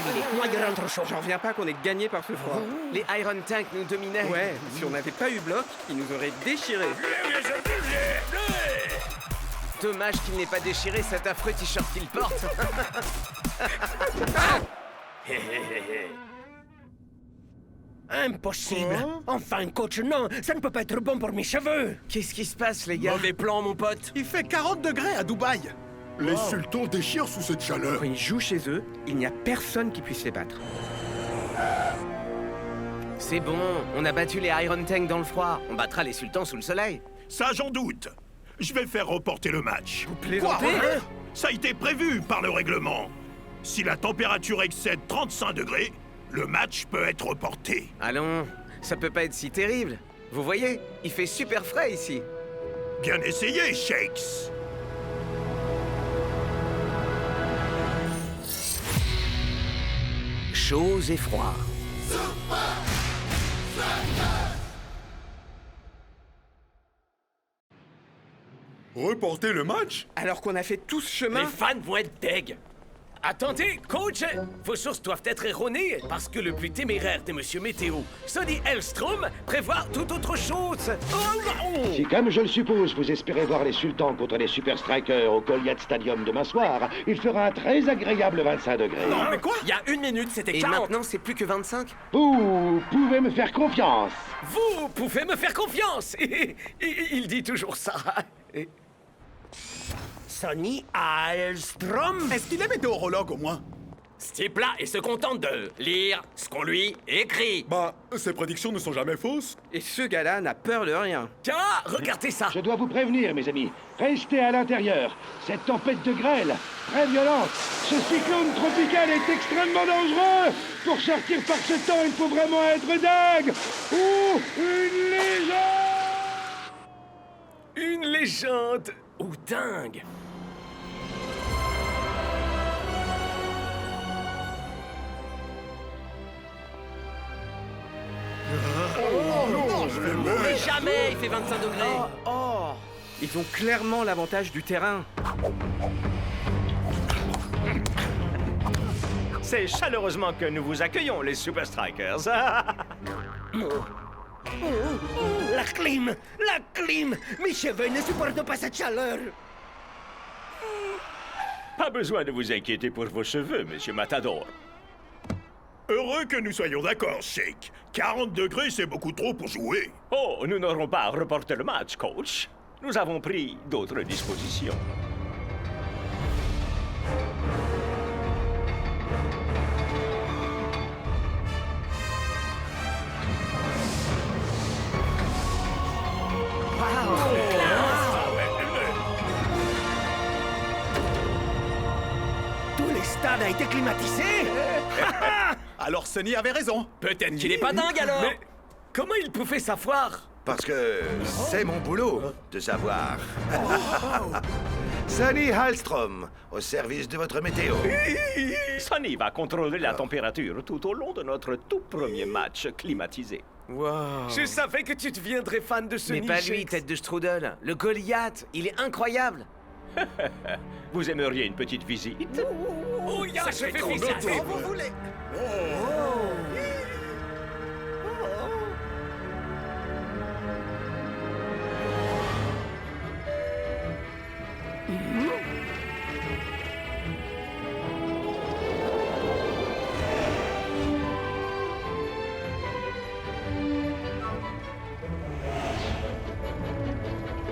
terminé. Moi, je rentre au chaud. J'en reviens pas qu'on ait gagné par ce froid. Les Iron Tank nous dominaient. Ouais, si on n'avait pas eu bloc, ils nous auraient déchirés. Dommage qu'il n'ait pas déchiré cet affreux t-shirt qu'il porte. Impossible. Enfin, coach, non, ça ne peut pas être bon pour mes cheveux. Qu'est-ce qui se passe, les gars? Mauvais plan, mon pote. Il fait 40 degrés à Dubaï. Les sultans déchirent sous cette chaleur. Quand ils jouent chez eux, il n'y a personne qui puisse les battre. C'est bon, on a battu les Iron Tank dans le froid. On battra les sultans sous le soleil. Ça, j'en doute. Je vais faire reporter le match. Vous plaisantez? Ça a été prévu par le règlement. Si la température excède 35 degrés, le match peut être reporté. Allons, ça peut pas être si terrible. Vous voyez, il fait super frais ici. Bien essayé, Shakes. Chaud et froid. Reporter le match? Alors qu'on a fait tout ce chemin. Les fans vont être deg. Attendez, coach! Vos sources doivent être erronées parce que le plus téméraire des monsieur Météo, Sonny Hellstrom, prévoit tout autre chose. Si, comme je le suppose, vous espérez voir les sultans contre les Super Strikers au Goliath Stadium demain soir, il fera un très agréable 25 degrés. Non, mais quoi? Il y a 1 minute, c'était Et 40. maintenant, c'est plus que 25? Vous pouvez me faire confiance. Vous pouvez me faire confiance. Il dit toujours ça. Sonny Hellstrom. Est-ce qu'il est météorologue au moins? Ce type-là, il se contente de lire ce qu'on lui écrit. Bah, ces prédictions ne sont jamais fausses. Et ce gars-là n'a peur de rien. Tiens, regardez ça. Je dois vous prévenir, mes amis. Restez à l'intérieur. Cette tempête de grêle, très violente. Ce cyclone tropical est extrêmement dangereux. Pour sortir par ce temps, il faut vraiment être dingue. Ou une légende. Une légende ou dingue. Mais jamais il fait 25 degrés. Oh, ils ont clairement l'avantage du terrain. C'est chaleureusement que nous vous accueillons, les Super Strikers. La clim. La clim. Mes cheveux ne supportent pas cette chaleur. Pas besoin de vous inquiéter pour vos cheveux, monsieur Matador. Heureux que nous soyons d'accord, Shake. 40 degrés, c'est beaucoup trop pour jouer. Oh, nous n'aurons pas à reporter le match, coach. Nous avons pris d'autres dispositions. Tout le stade a été climatisé. Alors Sonny avait raison. Peut-être qu'il est pas dingue alors. Mais comment il pouvait savoir? Parce que c'est mon boulot de savoir. Sonny Hallstrom, au service de votre météo. Sonny va contrôler la température tout au long de notre tout premier match climatisé. Wow. Je savais que tu deviendrais fan de Mais Sonny. pas lui, Shakes. tête de strudel. Le Goliath, il est incroyable. Vous aimeriez une petite visite? Oh, ya, Ça je fait fais trop visiter. d'auto. Vous voulez?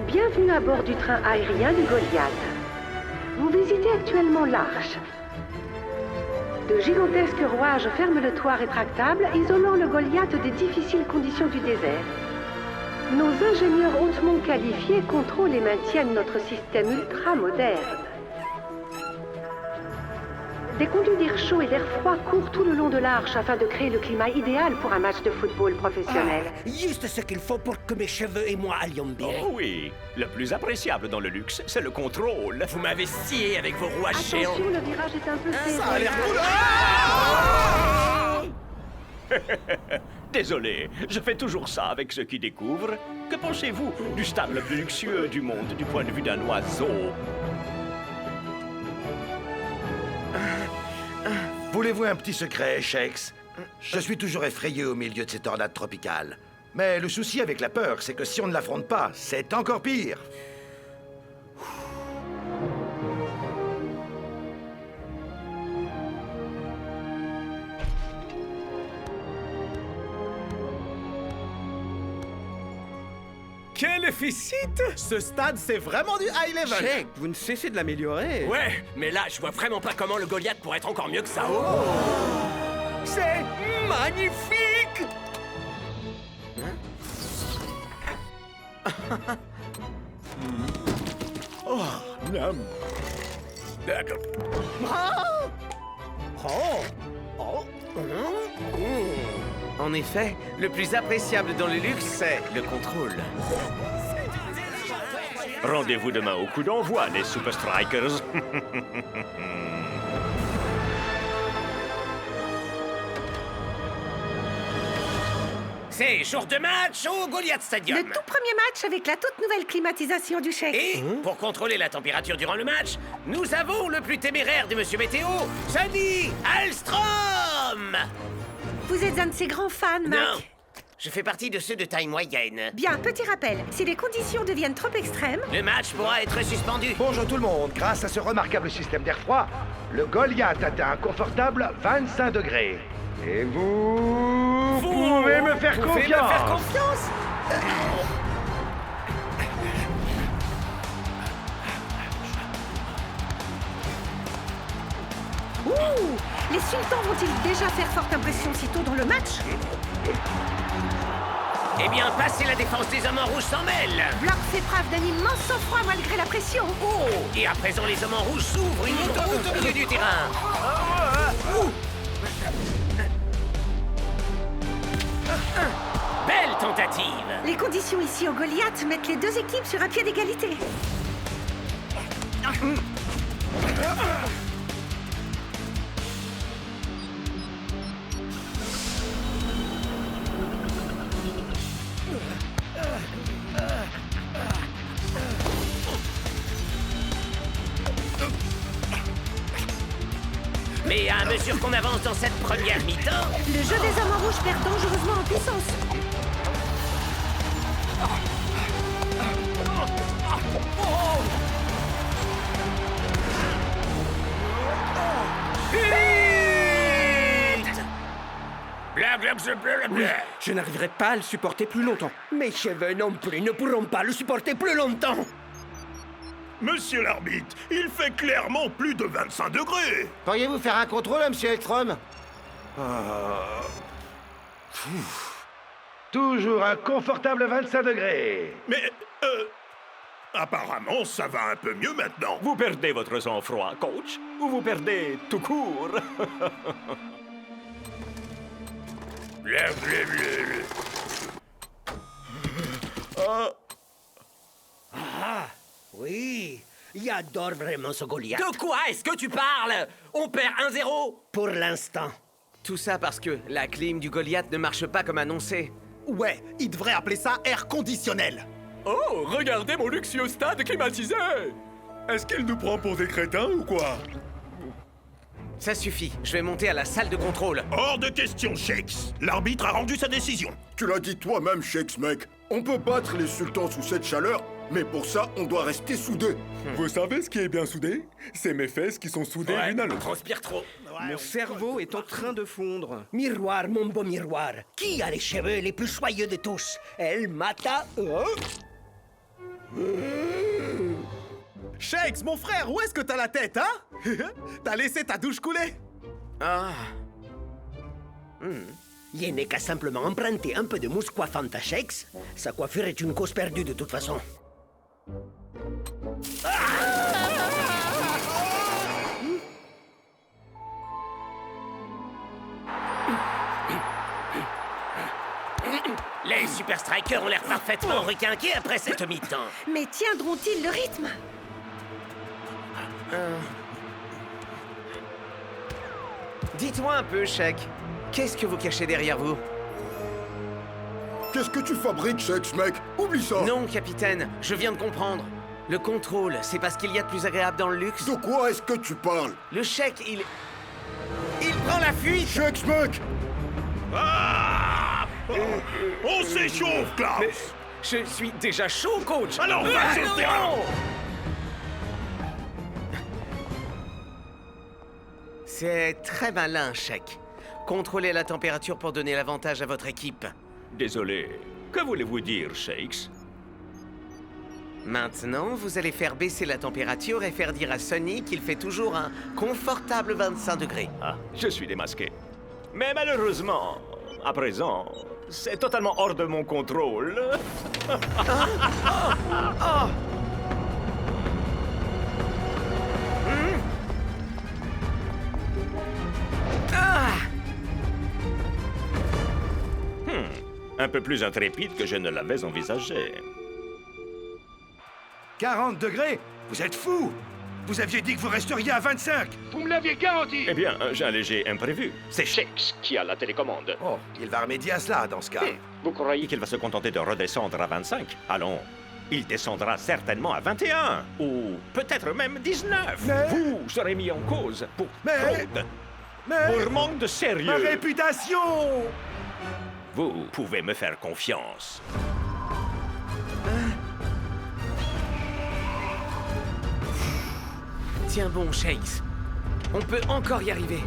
Bienvenue à bord du train aérien du Goliath. Vous visitez actuellement l'Arche. De gigantesques rouages ferment le toit rétractable, isolant le Goliath des difficiles conditions du désert. Nos ingénieurs hautement qualifiés contrôlent et maintiennent notre système ultra moderne. Des conduits d'air chaud et d'air froid courent tout le long de l'Arche afin de créer le climat idéal pour un match de football professionnel. Juste ce qu'il faut pour que mes cheveux et moi allions bien. Oh oui, le plus appréciable dans le luxe, c'est le contrôle. Vous m'avez scié avec vos rouages géants. Attention, le virage est un peu serré. Ça a l'air cool. Désolé, je fais toujours ça avec ceux qui découvrent. Que pensez-vous du stable le plus luxueux du monde du point de vue d'un oiseau? Vous Voulez-vous un petit secret, Shex? Je suis toujours effrayé au milieu de ces tornades tropicales. Mais le souci avec la peur, c'est que si on ne l'affronte pas, c'est encore pire. Quel efficite! Ce stade, c'est vraiment du high level. Shake, vous ne cessez de l'améliorer. Ouais, mais là, je vois vraiment pas comment le Goliath pourrait être encore mieux que ça. C'est magnifique! D'accord. En effet, le plus appréciable dans le luxe, c'est le contrôle. Rendez-vous demain au coup d'envoi, les Super Strikers. C'est jour de match au Goliath Stadium. Le tout premier match avec la toute nouvelle climatisation du chèque. Et pour contrôler la température durant le match, nous avons le plus téméraire de Monsieur Météo, Sonny Alstrom. Vous êtes un de ses grands fans, Mac. Non, je fais partie de ceux de taille moyenne. Bien, petit rappel, si les conditions deviennent trop extrêmes, Le match pourra être suspendu. Bonjour tout le monde. Grâce à ce remarquable système d'air froid, le Goliath atteint un confortable 25 degrés. Et vous pouvez me faire Vous pouvez me confiance. faire confiance. ouh, les sultans vont-ils déjà faire forte impression si tôt dans le match? Eh bien, passez la défense des hommes en rouge s'en mêle. Block fait preuve d'un immense sang-froid malgré la pression. Oh, et à présent, les hommes en rouge s'ouvrent une autoroute au milieu du terrain. Belle tentative. Les conditions ici au Goliath mettent les deux équipes sur un pied d'égalité. Mais à mesure qu'on avance dans cette première mi-temps, Le jeu des hommes en rouge perd dangereusement en puissance. Je n'arriverai pas à le supporter plus longtemps. Mes cheveux non plus ne pourront pas le supporter plus longtemps. Monsieur l'arbitre, il fait clairement plus de 25 degrés. Pourriez-vous faire un contrôle, monsieur Ekstrom? Toujours un confortable 25 degrés. Mais, apparemment, ça va un peu mieux maintenant. Vous perdez votre sang-froid, coach, ou vous perdez tout court. Oui, j'adore vraiment ce Goliath. de quoi est-ce que tu parles? On perd 1-0. Pour l'instant. Tout ça parce que la clim du Goliath ne marche pas comme annoncé. Ouais, il devrait appeler ça air conditionnel. Oh, regardez mon luxueux stade climatisé. Est-ce qu'il nous prend pour des crétins ou quoi? Ça suffit, je vais monter à la salle de contrôle. Hors de question, Shakes. L'arbitre a rendu sa décision. Tu l'as dit toi-même, Shakes, mec. On peut battre les sultans sous cette chaleur, mais pour ça, on doit rester soudés. Vous savez ce qui est bien soudé? C'est mes fesses qui sont soudées l'une à On l'autre. transpire trop. Mon cerveau est en train de fondre. Miroir, mon beau miroir. Qui a les cheveux les plus soyeux de tous? El Mata. Shakes, mon frère, où est-ce que t'as la tête, hein? T'as laissé ta douche couler? Ah, Il n'est qu'à simplement emprunter un peu de mousse coiffante à Shakes. Sa coiffure est une cause perdue de toute façon. Les Super Strikers ont l'air parfaitement requinqués après cette mi-temps. Mais tiendront-ils le rythme? dites-moi un peu, Shake. Qu'est-ce que vous cachez derrière vous? Qu'est-ce que tu fabriques, Shakes, mec? Oublie ça. Non, capitaine, je viens de comprendre. Le contrôle, c'est pas ce qu'il y a de plus agréable dans le luxe. De quoi est-ce que tu parles? Le chèque, il Prends la fuite! Shakes, mec! Ah! On s'échauffe, Klaus! Mais je suis déjà chaud, coach! Alors, va sur le non! terrain! C'est très malin, Shake. Contrôlez la température pour donner l'avantage à votre équipe. Désolé. Que voulez-vous dire, Shakes? Maintenant, vous allez faire baisser la température et faire dire à Sonny qu'il fait toujours un confortable 25 degrés. Ah, je suis démasqué. Mais malheureusement, à présent, c'est totalement hors de mon contrôle. Un peu plus intrépide que je ne l'avais envisagé. 40 degrés? Vous êtes fous! Vous aviez dit que vous resteriez à 25! Vous me l'aviez garanti. Eh bien, j'ai un léger imprévu. C'est Shakes qui a la télécommande. Oh, il va remédier à cela dans ce cas. Vous croyez qu'il va se contenter de redescendre à 25? Allons, il descendra certainement à 21, ou peut-être même 19. Mais- Vous serez mis en cause pour Mais- fraude, Mais... pour manque de Ma sérieux. réputation! Vous pouvez me faire confiance. Tiens bon, Shakes. On peut encore y arriver.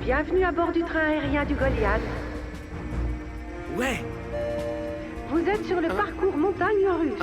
Bienvenue à bord du train aérien du Goliath. Ouais. Vous êtes sur le parcours montagne russe.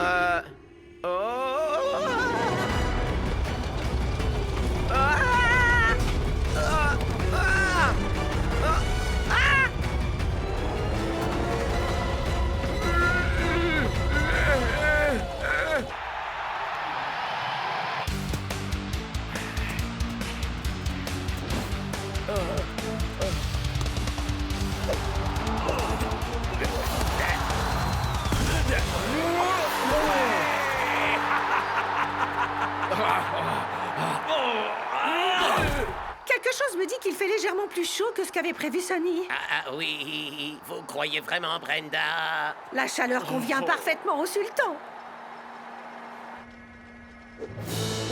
Quelque chose me dit qu'il fait légèrement plus chaud que ce qu'avait prévu Sonny. Ah oui, vous croyez vraiment, Brenda? La chaleur convient parfaitement au sultan.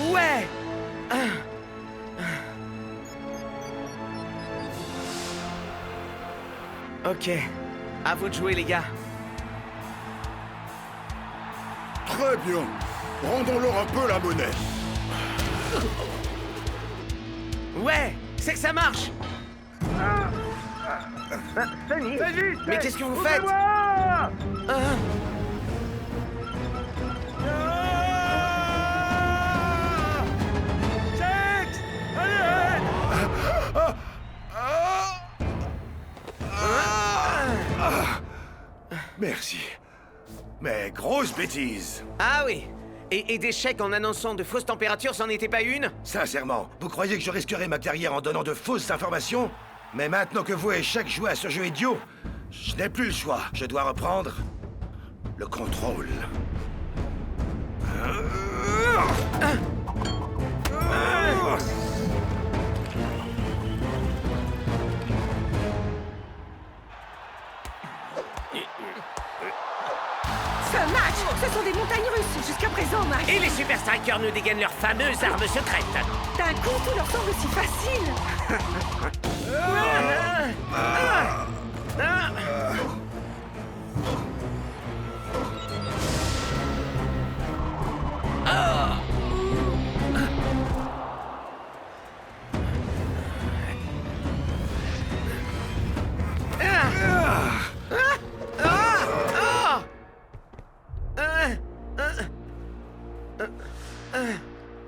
Ouais. Ok. À vous de jouer, les gars. Très bien. Rendons-leur un peu la monnaie. Ouais, c'est que ça marche. Mais qu'est-ce que vous faites? Merci. Mais grosse bêtise. Ah oui. Et des chèques en annonçant de fausses températures, c'en était pas une? Sincèrement, vous croyez que je risquerais ma carrière en donnant de fausses informations? Mais maintenant que vous et Shaq jouez à ce jeu idiot, je n'ai plus le choix. Je dois reprendre le contrôle. Ce match, ce sont des montagnes russes jusqu'à présent, Max. Et les Super Strikers nous dégainent leur fameuse arme secrète. D'un coup, tout leur semble si facile.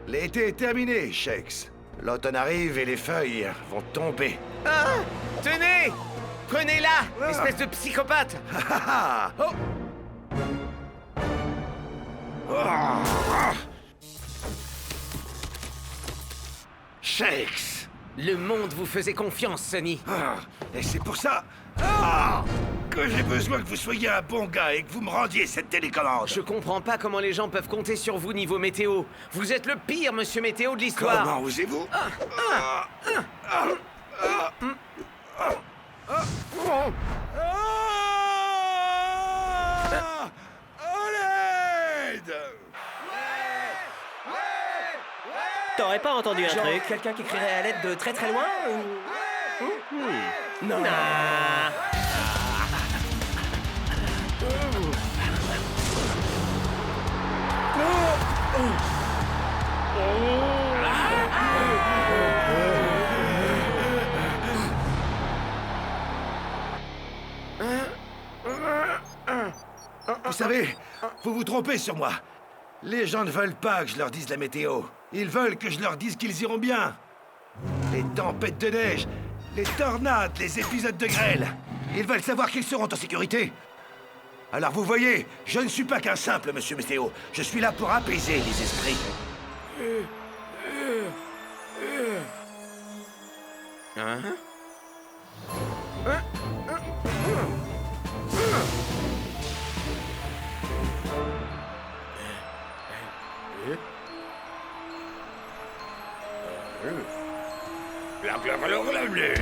L'été est terminé, Shakes. L'automne arrive et les feuilles vont tomber. Ah, tenez! Prenez-la, espèce de psychopathe! Oh. Shakes, Le monde vous faisait confiance, Sonny. Ah, et c'est pour ça que j'ai besoin que vous soyez un bon gars et que vous me rendiez cette télécommande. Je comprends pas comment les gens peuvent compter sur vous niveau météo. Vous êtes le pire, monsieur météo de l'histoire. Comment osez-vous? T'aurais pas entendu un Genre truc? quelqu'un qui crierait à l'aide de très très loin ou... Non. Vous savez, vous vous trompez sur moi. Les gens ne veulent pas que je leur dise la météo. Ils veulent que je leur dise qu'ils iront bien. Les tempêtes de neige, les tornades, les épisodes de grêle. Ils veulent savoir qu'ils seront en sécurité. Alors vous voyez, je ne suis pas qu'un simple monsieur météo. Je suis là pour apaiser les esprits. Hein?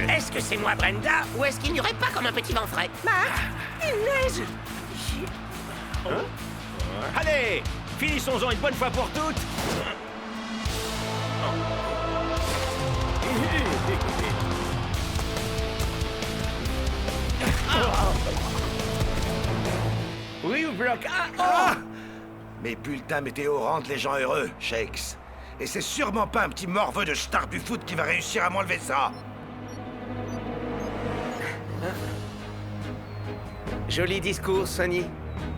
Est-ce que c'est moi, Brenda, ou est-ce qu'il n'y aurait pas comme un petit vent frais? Marc, il neige. Allez, finissons-en une bonne fois pour toutes. Oui, ou bloc. Mes bulletins météo rendent les gens heureux, Shakes. Et c'est sûrement pas un petit morveux de star du foot qui va réussir à m'enlever ça. Joli discours, Sonny.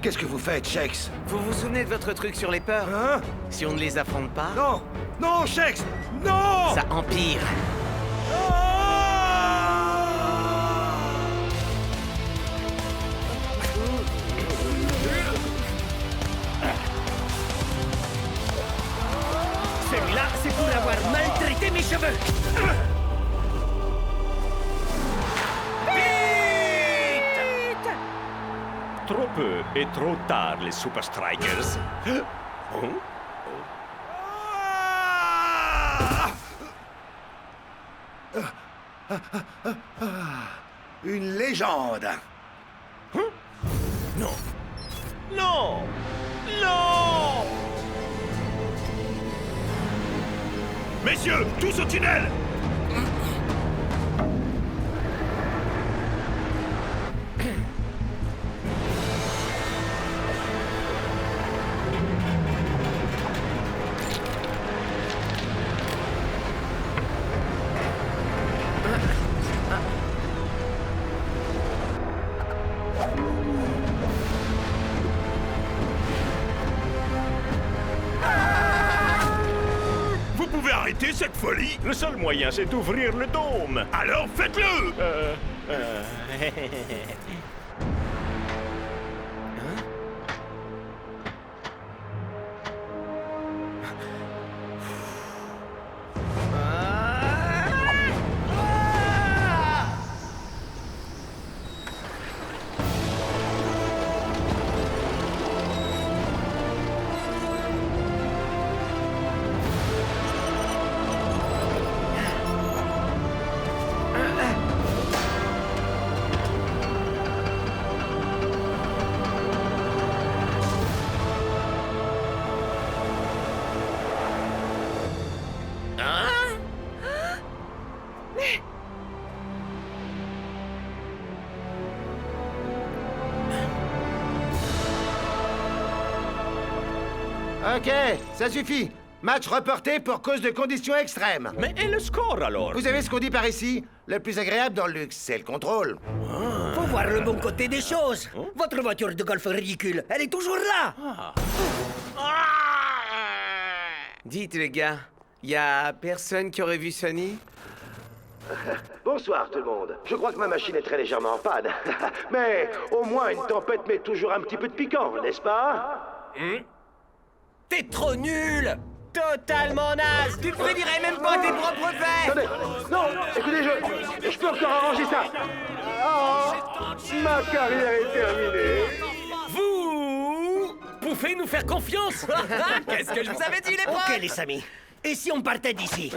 Qu'est-ce que vous faites, Shakes? Vous vous souvenez de votre truc sur les peurs? Hein? Si on ne les affronte pas... Non! Non, Shakes! Non! Ça empire. Celui-là, c'est pour avoir maltraité mes cheveux. Trop peu et trop tard, les Super Strikers. Une légende. Non! Non! Non! Messieurs, tous au tunnel! Vous pouvez arrêter cette folie? Le seul moyen, c'est d'ouvrir le dôme. Alors faites-le! Ok, ça suffit. Match reporté pour cause de conditions extrêmes. Mais et le score alors? Vous savez ce qu'on dit par ici? Le plus agréable dans le luxe, c'est le contrôle. Faut voir le bon côté des choses. Votre voiture de golf ridicule, elle est toujours là. Dites, les gars, y a personne qui aurait vu Sonny? Bonsoir tout le monde. Je crois que ma machine est très légèrement en panne. Mais au moins une tempête met toujours un petit peu de piquant, n'est-ce pas? T'es trop nul. totalement naze. Tu ne prédirais même pas tes propres faits. Attendez, non, écoutez, je peux encore arranger ça. Oh, ma carrière est terminée. Vous pouvez nous faire confiance. Qu'est-ce que je vous avais dit, les potes? Ok, les amis. Et si on partait d'ici?